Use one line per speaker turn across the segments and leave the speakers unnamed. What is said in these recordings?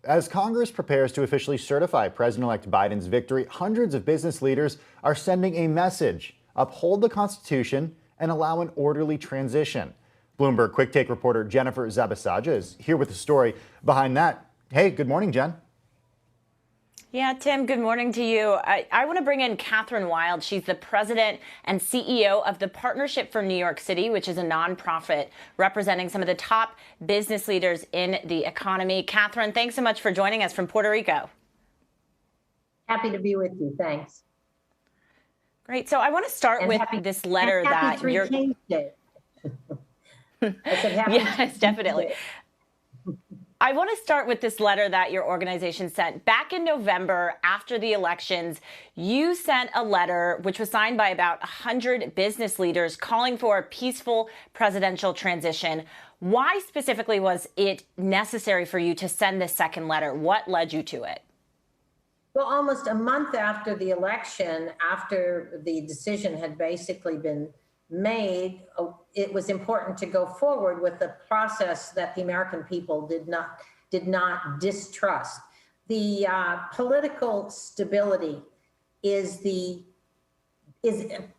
As Congress prepares to officially certify President-elect Biden's victory, hundreds of business leaders are sending a message: uphold the Constitution and allow an orderly transition. Bloomberg Quicktake reporter Jennifer Zabasaja is here with the story behind that. Hey, good morning, Jen.
Yeah, Tim, good morning to you. I want to bring in Kathryn Wylde. She's the president and CEO of the Partnership for New York City, which is a nonprofit representing some of the top business leaders in the economy. Kathryn, thanks so much for joining us from Puerto Rico.
Happy to be with you. Thanks.
Great. So I want to start with this letter that you're.
I said happy.
Yes, definitely. I want to start with this letter that your organization sent. Back in November, after the elections, you sent a letter which was signed by about 100 business leaders calling for a peaceful presidential transition. Why specifically was it necessary for you to send this second letter? What led you to it?
Well, almost a month after the election, after the decision had basically been made, it was important to go forward with the process that the American people did not distrust. The political stability is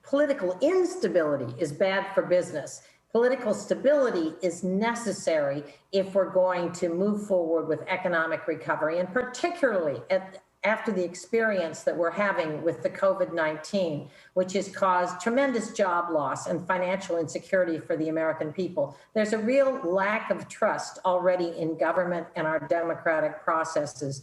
political instability is bad for business. Political stability is necessary if we're going to move forward with economic recovery, and particularly after the experience that we're having with the COVID-19, which has caused tremendous job loss and financial insecurity for the American people. There's a real lack of trust already in government and our democratic processes.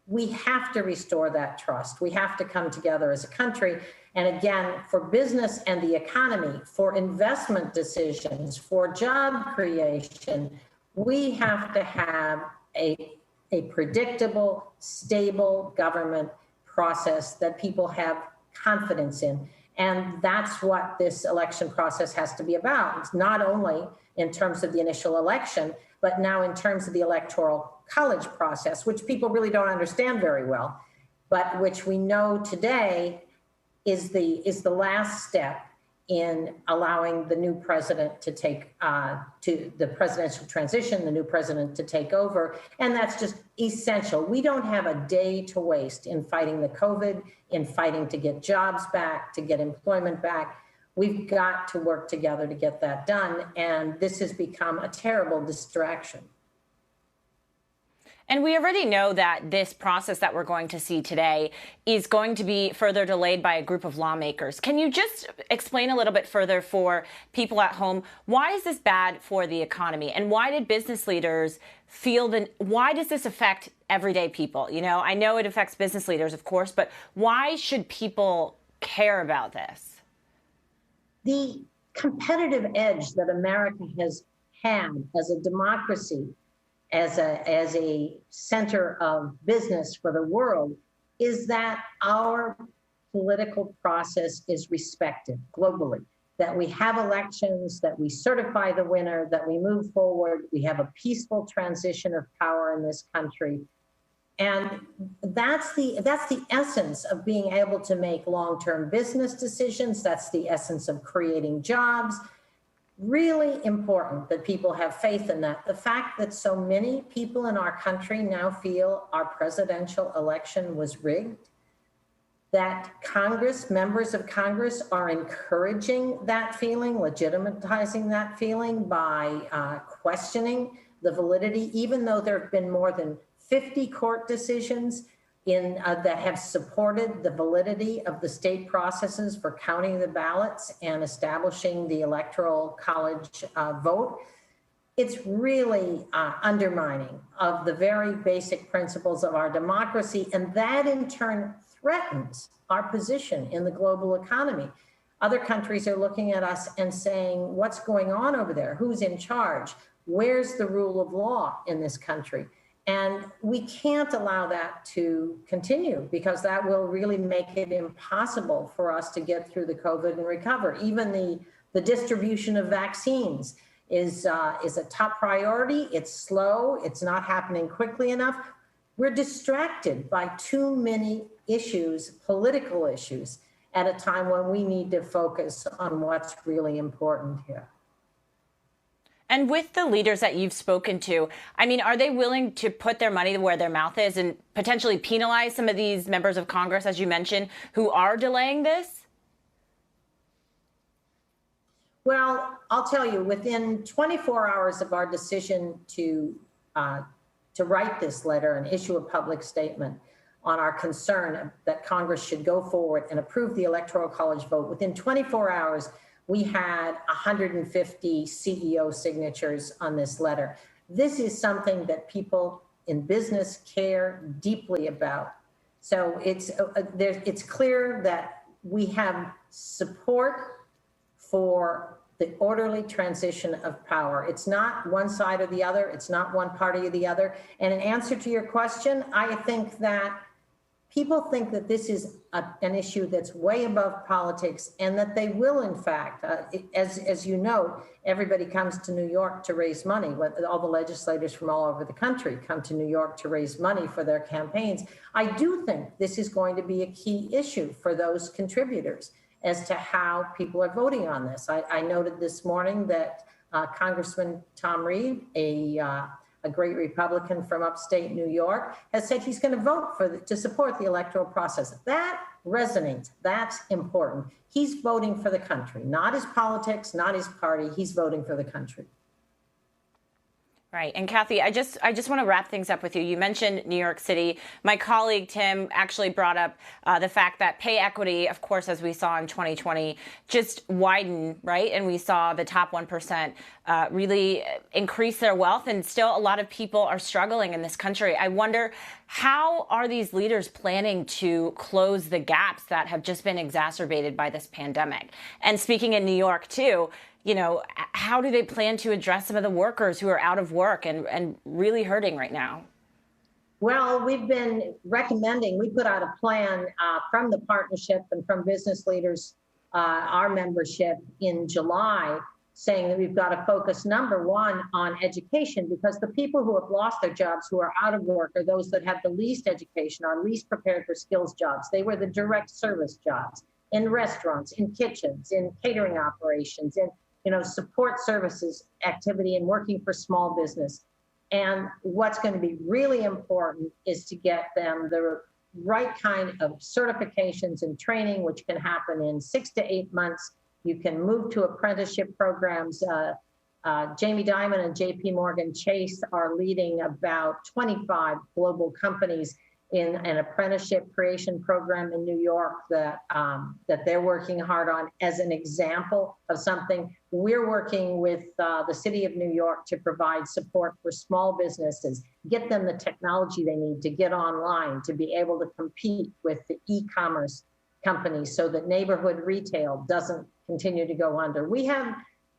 We have to restore that trust. We have to come together as a country. And again, for business and the economy, for investment decisions, for job creation, we have to have a predictable, stable government process that people have confidence in. And that's what this election process has to be about. It's not only in terms of the initial election, but now in terms of the electoral college process, which people really don't understand very well, but which we know today is the last step in allowing the new president to take to the presidential transition, the new president to take over. And that's just essential. We don't have a day to waste in fighting the COVID, in fighting to get jobs back, to get employment back. We've got to work together to get that done. And this has become a terrible distraction.
And we already know that this process that we're going to see today is going to be further delayed by a group of lawmakers. Can you just explain a little bit further for people at home, why is this bad for the economy? And why did business leaders feel why does this affect everyday people? You know, I know it affects business leaders, of course, but why should people care about this?
The competitive edge that America has had as a democracy, as a center of business for the world, is that our political process is respected globally, that we have elections, that we certify the winner, that we move forward, we have a peaceful transition of power in this country. And that's the essence of being able to make long-term business decisions. That's the essence of creating jobs. Really important that people have faith in that. The fact that so many people in our country now feel our presidential election was rigged, that Congress, members of Congress are encouraging that feeling, legitimatizing that feeling by questioning the validity, even though there have been more than 50 court decisions that have supported the validity of the state processes for counting the ballots and establishing the electoral college vote. It's really undermining of the very basic principles of our democracy, and that in turn threatens our position in the global economy. Other countries are looking at us and saying, what's going on over there? Who's in charge? Where's the rule of law in this country? And we can't allow that to continue, because that will really make it impossible for us to get through the COVID and recover. Even the distribution of vaccines is a top priority. It's slow. It's not happening quickly enough. We're distracted by too many issues, political issues, at a time when we need to focus on what's really important here.
And with the leaders that you've spoken to, I mean, are they willing to put their money where their mouth is and potentially penalize some of these members of Congress, as you mentioned, who are delaying this?
Well, I'll tell you, within 24 hours of our decision to write this letter and issue a public statement on our concern that Congress should go forward and approve the Electoral College vote, within 24 hours, we had 150 CEO signatures on this letter. This is something that people in business care deeply about. So it's clear that we have support for the orderly transition of power. It's not one side or the other. It's not one party or the other. And in answer to your question, I think that people think that this is an issue that's way above politics, and that they will, in fact, as you know, everybody comes to New York to raise money. All the legislators from all over the country come to New York to raise money for their campaigns. I do think this is going to be a key issue for those contributors as to how people are voting on this. I noted this morning that Congressman Tom Reed, a great Republican from upstate New York, has said he's going to vote to support the electoral process. That resonates. That's important. He's voting for the country, not his politics, not his party. He's voting for the country.
Right. And Kathy, I just want to wrap things up with you. You mentioned New York City. My colleague, Tim, actually brought up the fact that pay equity, of course, as we saw in 2020, just widened, right? And we saw the top 1% really increase their wealth. And still a lot of people are struggling in this country. I wonder, how are these leaders planning to close the gaps that have just been exacerbated by this pandemic? And speaking in New York, too, you know, how do they plan to address some of the workers who are out of work and really hurting right now?
Well, we've been recommending, we put out a plan from the partnership and from business leaders, our membership in July, saying that we've got to focus, number one, on education, because the people who have lost their jobs, who are out of work, are those that have the least education, are least prepared for skills jobs. They were the direct service jobs in restaurants, in kitchens, in catering operations, in support services activity, and working for small business. And what's going to be really important is to get them the right kind of certifications and training, which can happen in 6 to 8 months. You can move to apprenticeship programs. Jamie Dimon and JP Morgan Chase are leading about 25 global companies in an apprenticeship creation program in New York that they're working hard on as an example of something. We're working with the city of New York to provide support for small businesses, get them the technology they need to get online, to be able to compete with the e-commerce companies so that neighborhood retail doesn't continue to go under. We have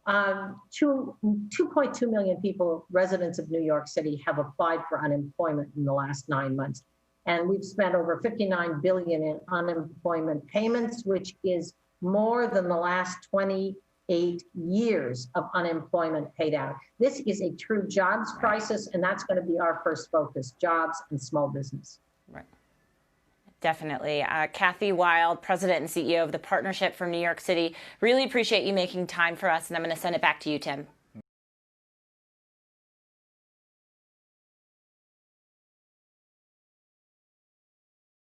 2.2 million people, residents of New York City, have applied for unemployment in the last 9 months. And we've spent over $59 billion in unemployment payments, which is more than the last 28 years of unemployment paid out. This is a true jobs crisis, and that's going to be our first focus: jobs and small business.
Right. Definitely. Kathy Wylde, President and CEO of the Partnership from New York City. Really appreciate you making time for us, and I'm going to send it back to you, Tim.